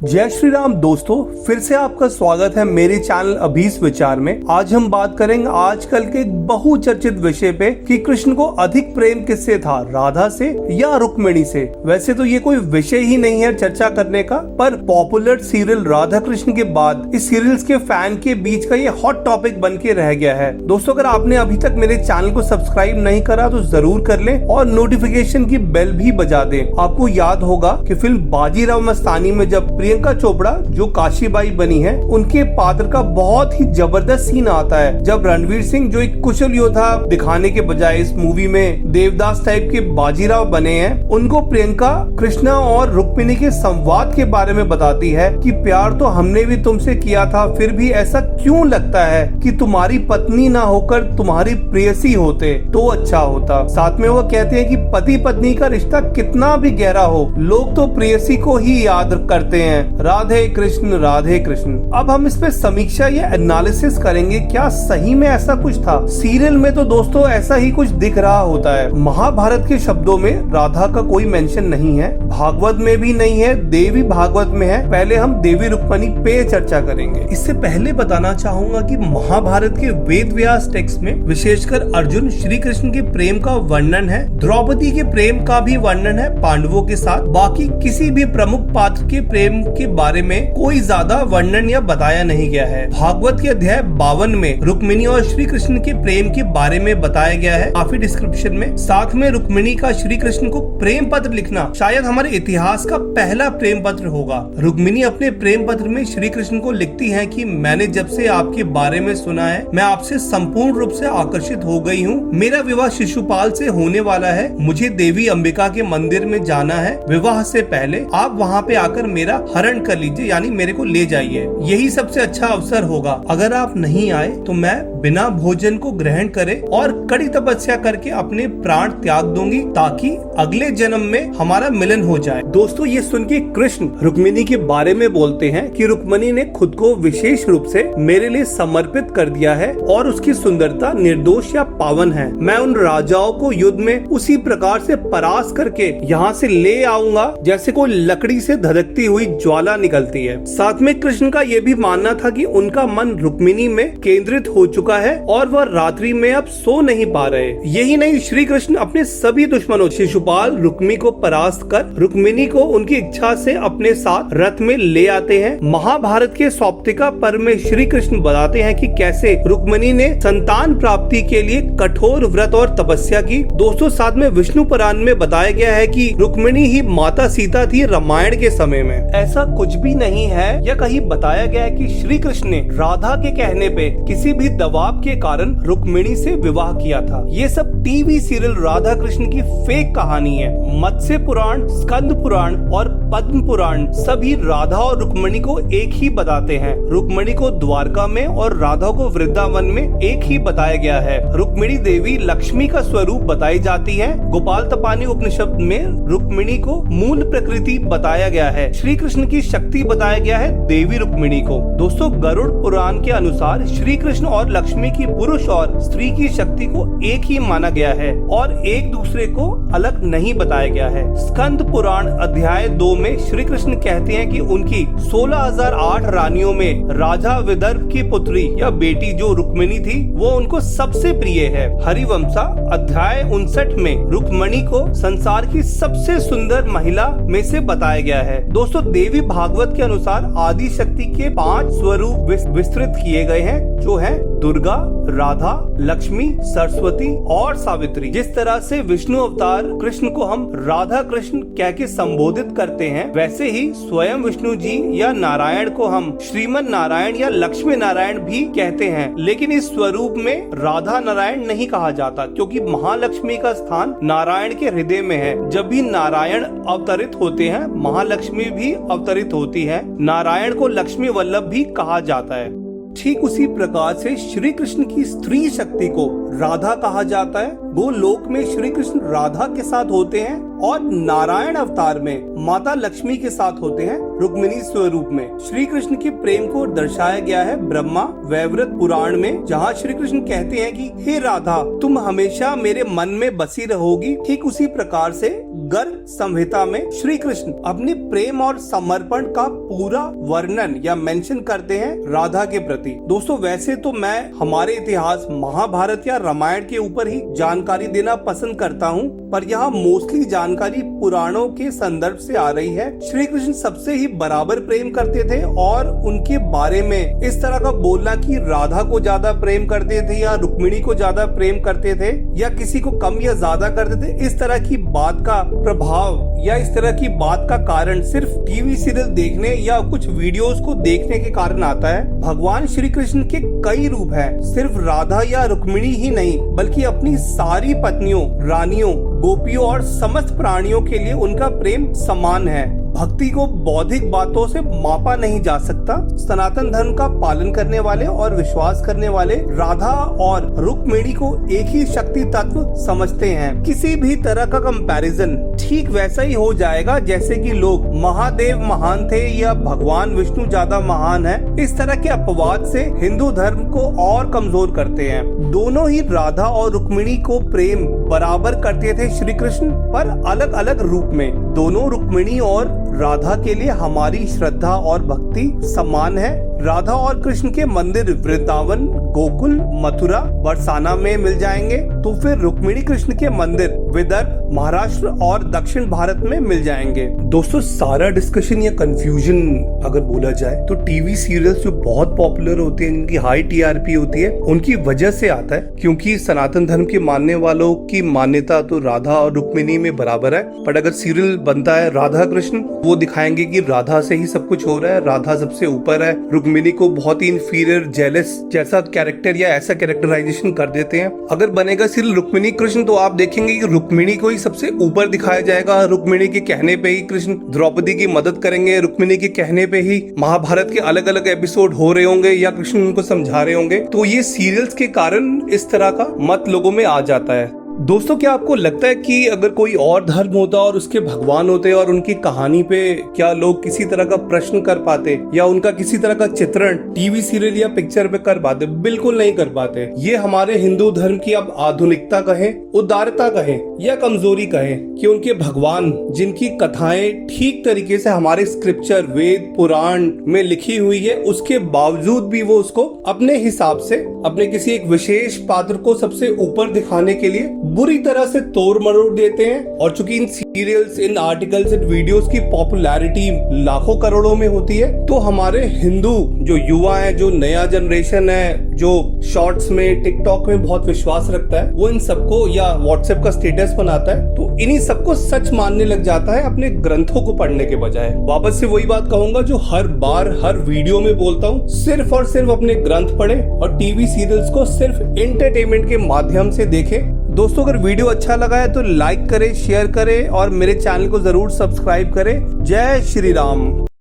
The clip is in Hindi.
जय श्री राम दोस्तों, फिर से आपका स्वागत है मेरे चैनल अभीस विचार में। आज हम बात करेंगे आजकल के एक बहुचर्चित विषय पे कि कृष्ण को अधिक प्रेम किससे था, राधा से या रुक्मिणी से। वैसे तो ये कोई विषय ही नहीं है चर्चा करने का, पर पॉपुलर सीरियल राधा कृष्ण के बाद इस सीरियल्स के फैन के बीच का ये हॉट टॉपिक बन के रह गया है। दोस्तों, अगर आपने अभी तक मेरे चैनल को सब्सक्राइब नहीं करा तो जरूर कर ले और नोटिफिकेशन की बेल भी बजा दे। आपको याद होगा कि फिल्म बाजीराव मस्तानी में जब प्रियंका चोपड़ा जो काशीबाई बनी है, उनके पात्र का बहुत ही जबरदस्त सीन आता है जब रणवीर सिंह जो एक कुशल योद्धा दिखाने के बजाय इस मूवी में देवदास टाइप के बाजीराव बने हैं, उनको प्रियंका कृष्णा और रुक्मिणी के संवाद के बारे में बताती है कि प्यार तो हमने भी तुमसे किया था, फिर भी ऐसा क्यों लगता है कि तुम्हारी पत्नी ना होकर तुम्हारी प्रेयसी होते तो अच्छा होता। साथ में वो कहते हैं कि पति पत्नी का रिश्ता कितना भी गहरा हो, लोग तो प्रेयसी को ही याद करते हैं। राधे कृष्ण राधे कृष्ण। अब हम इस पे समीक्षा या एनालिसिस करेंगे, क्या सही में ऐसा कुछ था। सीरियल में तो दोस्तों ऐसा ही कुछ दिख रहा होता है। महाभारत के शब्दों में राधा का कोई मेंशन नहीं है, भागवत में भी नहीं है, देवी भागवत में है। पहले हम देवी रुक्मिणी पे चर्चा करेंगे। इससे पहले बताना चाहूंगा कि महाभारत के वेद व्यास टेक्स्ट में विशेषकर अर्जुन श्री कृष्ण के प्रेम का वर्णन है, द्रौपदी के प्रेम का भी वर्णन है पांडवों के साथ। बाकी किसी भी प्रमुख पात्र के प्रेम के बारे में कोई ज्यादा वर्णन या बताया नहीं गया है। भागवत के अध्याय 52 में रुक्मिणी और श्री कृष्ण के प्रेम के बारे में बताया गया है काफी डिस्क्रिप्शन में। साथ में रुक्मिणी का श्री कृष्ण को प्रेम पत्र लिखना शायद हमारे इतिहास का पहला प्रेम पत्र होगा। रुक्मिणी अपने प्रेम पत्र में श्री कृष्ण को लिखती है कि मैंने जब से आपके बारे में सुना है, मैं आपसे संपूर्ण रूप से आकर्षित हो गई हूँ। मेरा विवाह शिशुपाल से होने वाला है, मुझे देवी अंबिका के मंदिर में जाना है। विवाह से पहले आप वहाँ पे आकर मेरा हरण कर लीजिए, यानी मेरे को ले जाइए। यही सबसे अच्छा अवसर होगा। अगर आप नहीं आए तो मैं बिना भोजन को ग्रहण करे और कड़ी तपस्या करके अपने प्राण त्याग दूंगी ताकि अगले जन्म में हमारा मिलन हो जाए। दोस्तों, ये सुन के कृष्ण रुक्मिणी के बारे में बोलते हैं कि रुक्मिणी ने खुद को विशेष रूप से मेरे लिए समर्पित कर दिया है और उसकी सुंदरता निर्दोष या पावन है। मैं उन राजाओं को युद्ध में उसी प्रकार से परास्त करके यहाँ से ले आऊंगा जैसे कोई लकड़ी से धधकती हुई ज्वाला निकलती है। साथ में कृष्ण का ये भी मानना था कि उनका मन रुक्मिणी में केंद्रित हो चुका है और वह रात्रि में अब सो नहीं पा रहे। यही नहीं, श्री कृष्ण अपने सभी दुश्मनों शिशुपाल रुक्मी को परास्त कर रुक्मिणी को उनकी इच्छा से अपने साथ रथ में ले आते हैं। महाभारत के सौप्तिका पर्व में श्री कृष्ण बताते हैं कि कैसे रुक्मिणी ने संतान प्राप्ति के लिए कठोर व्रत और तपस्या की। दोस्तों, साथ में विष्णु पुराण में बताया गया है कि रुक्मिणी ही माता सीता थी रामायण के समय में। ऐसा कुछ भी नहीं है या कहीं बताया गया है कि श्री कृष्ण ने राधा के कहने पे किसी भी दबाव के कारण रुक्मिणी से विवाह किया था। ये सब टीवी सीरियल राधा कृष्ण की फेक कहानी है। मत्स्य पुराण, स्कंद पुराण और पद्म पुराण सभी राधा और रुक्मिणी को एक ही बताते हैं। रुक्मिणी को द्वारका में और राधा को वृंदावन में एक ही बताया गया है। रुक्मिणी देवी लक्ष्मी का स्वरूप बताई जाती है। गोपाल तपानी उपनिषद में रुक्मिणी को मूल प्रकृति बताया गया है। श्री कृष्ण की शक्ति बताया गया है देवी रुक्मिणी को। दोस्तों, गरुड़ पुराण के अनुसार श्री कृष्ण और लक्ष्मी की पुरुष और स्त्री की शक्ति को एक ही माना गया है और एक दूसरे को अलग नहीं बताया गया है। स्कंद पुराण अध्याय 2 में श्री कृष्ण कहते हैं कि उनकी 16,008 रानियों में राजा विदर्भ की पुत्री या बेटी जो रुक्मिणी थी वो उनको सबसे प्रिय है। हरिवंशा अध्याय 59 में रुक्मिणी को संसार की सबसे सुंदर महिला में से बताया गया है। दोस्तों, देवी भागवत के अनुसार आदि शक्ति के 5 स्वरूप विस्तृत किए गए हैं, जो है दुर्गा, राधा, लक्ष्मी, सरस्वती और सावित्री। जिस तरह से विष्णु अवतार कृष्ण को हम राधा कृष्ण कह के संबोधित करते हैं, वैसे ही स्वयं विष्णु जी या नारायण को हम श्रीमन नारायण या लक्ष्मी नारायण भी कहते हैं। लेकिन इस स्वरूप में राधा नारायण नहीं कहा जाता, क्योंकि महालक्ष्मी का स्थान नारायण के हृदय में है। जब भी नारायण अवतरित होते हैं, महालक्ष्मी भी अवतरित होती है। नारायण को लक्ष्मी वल्लभ भी कहा जाता है। ठीक उसी प्रकार से श्री कृष्ण की स्त्री शक्ति को राधा कहा जाता है। गोलोक में श्री कृष्ण राधा के साथ होते हैं और नारायण अवतार में माता लक्ष्मी के साथ होते हैं रुक्मिणी स्वरूप में। श्री कृष्ण के प्रेम को दर्शाया गया है ब्रह्मा वैवर्त पुराण में, जहाँ श्री कृष्ण कहते हैं कि हे राधा, तुम हमेशा मेरे मन में बसी रहोगी। ठीक उसी प्रकार से गर्ग संहिता में श्री कृष्ण अपने प्रेम और समर्पण का पूरा वर्णन या मेंशन करते हैं राधा के प्रति। दोस्तों वैसे तो मैं हमारे इतिहास महाभारत या रामायण के ऊपर ही जानकारी देना पसंद करता हूँ, पर यहाँ मोस्टली जानकारी पुराणों के संदर्भ से आ रही है। श्री कृष्ण सबसे ही बराबर प्रेम करते थे और उनके बारे में इस तरह का बोलना कि राधा को ज्यादा प्रेम करते थे या रुक्मिणी को ज्यादा प्रेम करते थे या किसी को कम या ज्यादा करते थे, इस तरह की बात का प्रभाव या इस तरह की बात का कारण सिर्फ टीवी सीरियल देखने या कुछ वीडियोस को देखने के कारण आता है। भगवान श्री कृष्ण के कई रूप हैं, सिर्फ राधा या रुक्मिणी ही नहीं बल्कि अपनी सारी पत्नियों, रानियों, गोपियों और समस्त प्राणियों के लिए उनका प्रेम समान है। भक्ति को बौद्धिक बातों से मापा नहीं जा सकता। सनातन धर्म का पालन करने वाले और विश्वास करने वाले राधा और रुक्मिणी को एक ही शक्ति तत्व समझते हैं। किसी भी तरह का कंपैरिजन ठीक वैसा ही हो जाएगा जैसे कि लोग महादेव महान थे या भगवान विष्णु ज्यादा महान है। इस तरह के अपवाद से हिंदू धर्म को और कमजोर करते हैं। दोनों ही राधा और रुक्मिणी को प्रेम बराबर करते थे श्री कृष्ण, पर अलग अलग रूप में। दोनों रुक्मिणी और राधा के लिए हमारी श्रद्धा और भक्ति समान है। राधा और कृष्ण के मंदिर वृंदावन, गोकुल, मथुरा, बरसाना में मिल जाएंगे, तो फिर रुक्मिणी कृष्ण के मंदिर विदर्भ, महाराष्ट्र और दक्षिण भारत में मिल जाएंगे। दोस्तों सारा डिस्कशन या कंफ्यूजन अगर बोला जाए तो टीवी सीरियल्स जो बहुत पॉपुलर होते हैं, जिनकी हाई टीआरपी होती है, उनकी वजह से आता है। क्योंकि सनातन धर्म के मानने वालों की मान्यता तो राधा और रुक्मिणी में बराबर है, पर अगर सीरियल बनता है राधा कृष्ण, वो दिखाएंगे कि राधा से ही सब कुछ हो रहा है, राधा सबसे ऊपर है, रुक्मिणी को बहुत ही इंफीरियर, जेलस जैसा कैरेक्टर या ऐसा कैरेक्टराइजेशन कर देते हैं। अगर बनेगा सीरियल रुक्मिणी कृष्ण तो आप देखेंगे कि रुक्मिणी को ही सबसे ऊपर दिखाया जाएगा। रुक्मिणी के कहने पे ही कृष्ण द्रौपदी की मदद करेंगे, रुक्मिणी के कहने पे ही महाभारत के अलग अलग एपिसोड हो रहे होंगे या कृष्ण उनको समझा रहे होंगे। तो ये सीरियल्स के कारण इस तरह का मत लोगों में आ जाता है। दोस्तों क्या आपको लगता है कि अगर कोई और धर्म होता और उसके भगवान होते और उनकी कहानी पे क्या लोग किसी तरह का प्रश्न कर पाते या उनका किसी तरह का चित्रण टीवी सीरियल या पिक्चर पे कर पाते? बिल्कुल नहीं कर पाते। ये हमारे हिंदू धर्म की अब आधुनिकता कहें, उदारता कहें या कमजोरी कहें कि उनके भगवान जिनकी कथाएं ठीक तरीके से हमारे स्क्रिप्चर, वेद, पुराण में लिखी हुई है, उसके बावजूद भी वो उसको अपने हिसाब से अपने किसी एक विशेष पात्र को सबसे ऊपर दिखाने के लिए बुरी तरह से तोड़ मरोड़ देते हैं। और चूंकि इन सीरियल्स, इन आर्टिकल्स, इन वीडियोस की पॉपुलैरिटी लाखों करोड़ों में होती है, तो हमारे हिंदू जो युवा है, जो नया जनरेशन है, जो शॉर्ट्स में, टिकटॉक में बहुत विश्वास रखता है, वो इन सबको या व्हाट्सएप का स्टेटस बनाता है तो इन्हीं सबको सच मानने लग जाता है अपने ग्रंथों को पढ़ने के बजाय। वापस से वही बात कहूंगा जो हर बार हर वीडियो में बोलता हूँ, सिर्फ और सिर्फ अपने ग्रंथ पढ़े और टीवी सीरियल्स को सिर्फ एंटरटेनमेंट के माध्यम से देखे। दोस्तों अगर वीडियो अच्छा लगा है तो लाइक करें, शेयर करें और मेरे चैनल को जरूर सब्सक्राइब करें। जय श्री राम।